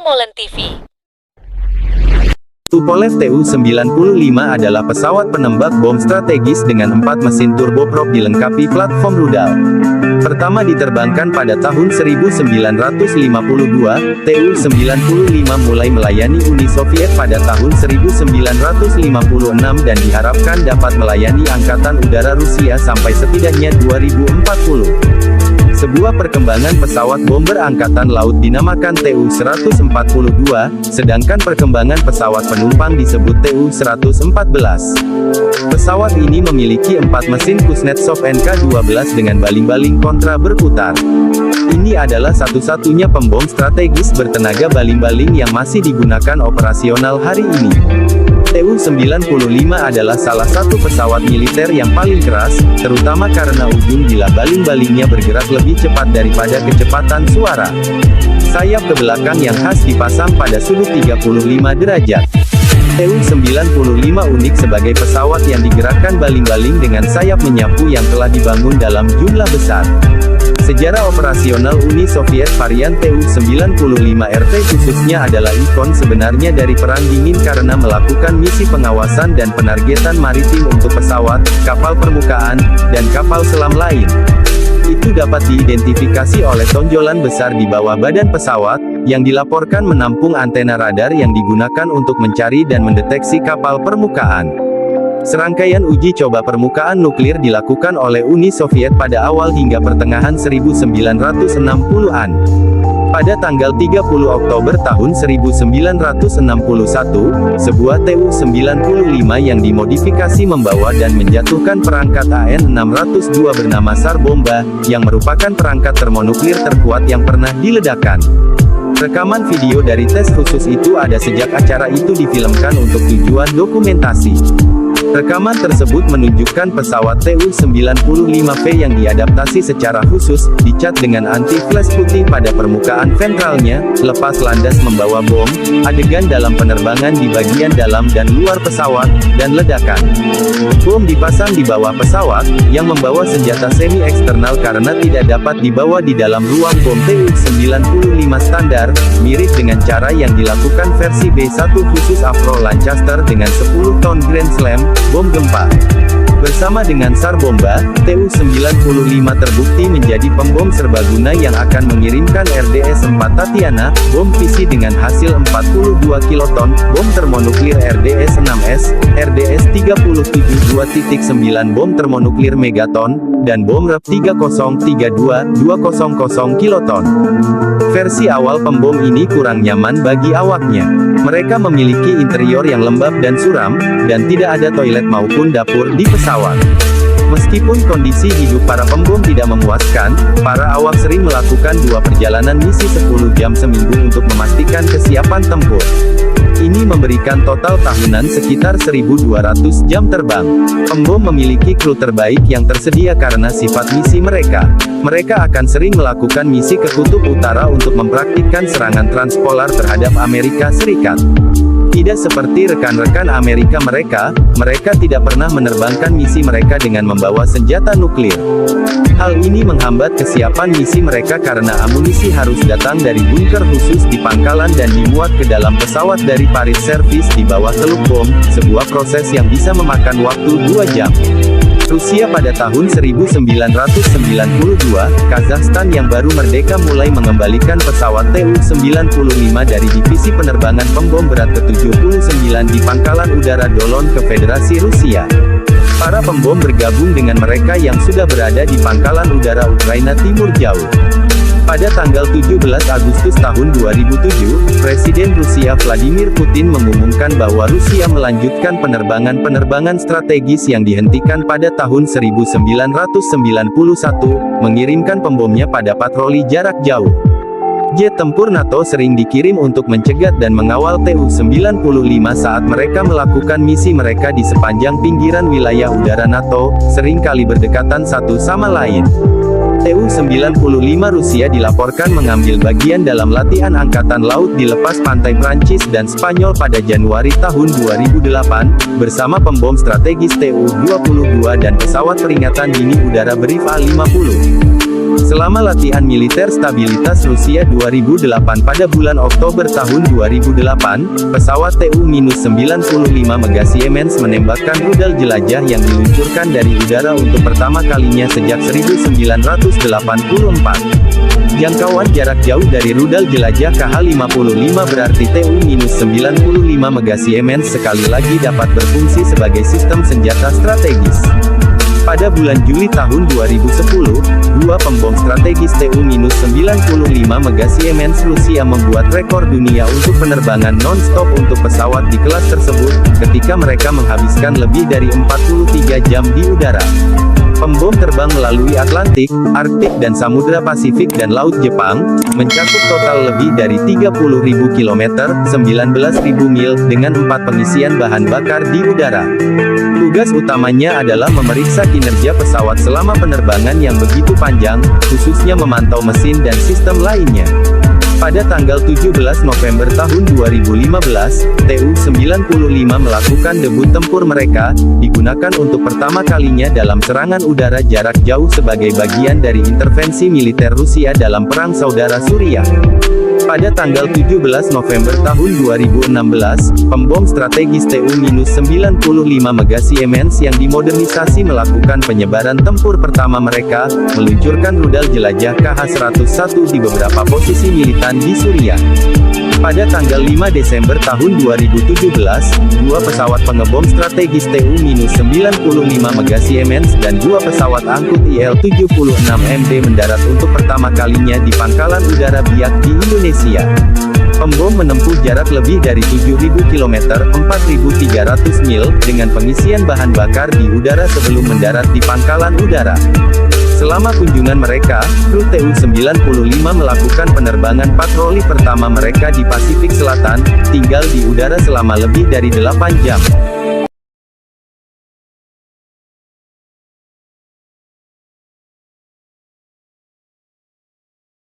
Molen TV. Tupolev Tu-95 adalah pesawat penembak bom strategis dengan 4 mesin turboprop dilengkapi platform rudal. Pertama diterbangkan pada tahun 1952, Tu-95 mulai melayani Uni Soviet pada tahun 1956 dan diharapkan dapat melayani Angkatan Udara Rusia sampai setidaknya 2040. Sebuah perkembangan pesawat bomber Angkatan Laut dinamakan Tu-142, sedangkan perkembangan pesawat penumpang disebut Tu-114. Pesawat ini memiliki 4 mesin Kuznetsov NK-12 dengan baling-baling kontra berputar. Ini adalah satu-satunya pembom strategis bertenaga baling-baling yang masih digunakan operasional hari ini. Tu-95 adalah salah satu pesawat militer yang paling keras, terutama karena ujung bila baling-balingnya bergerak lebih cepat daripada kecepatan suara. Sayap ke belakang yang khas dipasang pada sudut 35 derajat. Tu-95 unik sebagai pesawat yang digerakkan baling-baling dengan sayap menyapu yang telah dibangun dalam jumlah besar. Sejarah operasional Uni Soviet varian Tu-95RT khususnya adalah ikon sebenarnya dari Perang Dingin karena melakukan misi pengawasan dan penargetan maritim untuk pesawat, kapal permukaan, dan kapal selam lain. Itu dapat diidentifikasi oleh tonjolan besar di bawah badan pesawat, yang dilaporkan menampung antena radar yang digunakan untuk mencari dan mendeteksi kapal permukaan. Serangkaian uji coba permukaan nuklir dilakukan oleh Uni Soviet pada awal hingga pertengahan 1960-an. Pada tanggal 30 Oktober tahun 1961, sebuah Tu-95 yang dimodifikasi membawa dan menjatuhkan perangkat AN-602 bernama SAR Bomba, yang merupakan perangkat termonuklir terkuat yang pernah diledakkan. Rekaman video dari tes khusus itu ada sejak acara itu difilmkan untuk tujuan dokumentasi. Rekaman tersebut menunjukkan pesawat Tu-95V yang diadaptasi secara khusus, dicat dengan anti-flash putih pada permukaan ventralnya, lepas landas membawa bom, adegan dalam penerbangan di bagian dalam dan luar pesawat, dan ledakan. Bom dipasang di bawah pesawat, yang membawa senjata semi-eksternal karena tidak dapat dibawa di dalam ruang bom Tu-95 standar, mirip dengan cara yang dilakukan versi B-1 khusus Avro Lancaster dengan 10 ton Grand Slam, bom gempa. Bersama dengan SAR Bomba, Tu-95 terbukti menjadi pembom serbaguna yang akan mengirimkan RDS-4 Tatiana, bom visi dengan hasil 42 kiloton, bom termonuklir RDS-6S, RDS-37 2.9 bom termonuklir megaton, dan bom REP-3032 200 kiloton. Versi awal pembom ini kurang nyaman bagi awaknya. Mereka memiliki interior yang lembab dan suram, dan tidak ada toilet maupun dapur di pesawat. Meskipun kondisi hidup para pembom tidak memuaskan, para awak sering melakukan 2 perjalanan misi 10 jam seminggu untuk memastikan kesiapan tempur. Ini memberikan total tahunan sekitar 1.200 jam terbang. Pembom memiliki kru terbaik yang tersedia karena sifat misi mereka. Mereka akan sering melakukan misi ke Kutub Utara untuk mempraktikkan serangan transpolar terhadap Amerika Serikat. Tidak seperti rekan-rekan Amerika mereka tidak pernah menerbangkan misi mereka dengan membawa senjata nuklir. Hal ini menghambat kesiapan misi mereka karena amunisi harus datang dari bunker khusus di pangkalan dan dimuat ke dalam pesawat dari Paris Service di bawah teluk bom, sebuah proses yang bisa memakan waktu 2 jam. Rusia pada tahun 1992, Kazakhstan yang baru merdeka mulai mengembalikan pesawat Tu-95 dari divisi penerbangan pembom berat ke-79 di Pangkalan Udara Dolon ke Federasi Rusia. Para pembom bergabung dengan mereka yang sudah berada di Pangkalan Udara Ukraina Timur Jauh. Pada tanggal 17 Agustus tahun 2007, Presiden Rusia Vladimir Putin mengumumkan bahwa Rusia melanjutkan penerbangan strategis yang dihentikan pada tahun 1991, mengirimkan pembomnya pada patroli jarak jauh. Jet tempur NATO sering dikirim untuk mencegat dan mengawal Tu-95 saat mereka melakukan misi mereka di sepanjang pinggiran wilayah udara NATO, seringkali berdekatan satu sama lain. Tu-95 Rusia dilaporkan mengambil bagian dalam latihan angkatan laut di lepas pantai Prancis dan Spanyol pada Januari tahun 2008, bersama pembom strategis Tu-22 dan pesawat peringatan dini udara Brief A-50. Selama latihan militer stabilitas Rusia 2008 pada bulan Oktober tahun 2008, pesawat Tu-95 Mega Siemens menembakkan rudal jelajah yang diluncurkan dari udara untuk pertama kalinya sejak 1984. Jangkauan jarak jauh dari rudal jelajah Kh-55 berarti Tu-95 Mega Siemens sekali lagi dapat berfungsi sebagai sistem senjata strategis. Pada bulan Juli tahun 2010, dua pembom strategis Tu-95 Mega Siemens Rusia membuat rekor dunia untuk penerbangan non-stop untuk pesawat di kelas tersebut, ketika mereka menghabiskan lebih dari 43 jam di udara. Pembom terbang melalui Atlantik, Arktik dan Samudra Pasifik dan Laut Jepang, mencakup total lebih dari 30.000 km, 19.000 mil, dengan 4 pengisian bahan bakar di udara. Tugas utamanya adalah memeriksa kinerja pesawat selama penerbangan yang begitu panjang, khususnya memantau mesin dan sistem lainnya. Pada tanggal 17 November tahun 2015, Tu-95 melakukan debut tempur mereka, digunakan untuk pertama kalinya dalam serangan udara jarak jauh sebagai bagian dari intervensi militer Rusia dalam Perang Saudara Suriah. Pada tanggal 17 November tahun 2016, pembom strategis Tu-95 Mega Siemens yang dimodernisasi melakukan penyebaran tempur pertama mereka, meluncurkan rudal jelajah Kh-101 di beberapa posisi militan di Suriah. Pada tanggal 5 Desember tahun 2017, dua pesawat pengebom strategis Tu-95 Mega Siemens dan dua pesawat angkut Il-76MD mendarat untuk pertama kalinya di Pangkalan Udara Biak di Indonesia. Pembom menempuh jarak lebih dari 7.000 km, 4.300 mil, dengan pengisian bahan bakar di udara sebelum mendarat di pangkalan udara. Selama kunjungan mereka, kru Tu-95 melakukan penerbangan patroli pertama mereka di Pasifik Selatan, tinggal di udara selama lebih dari 8 jam.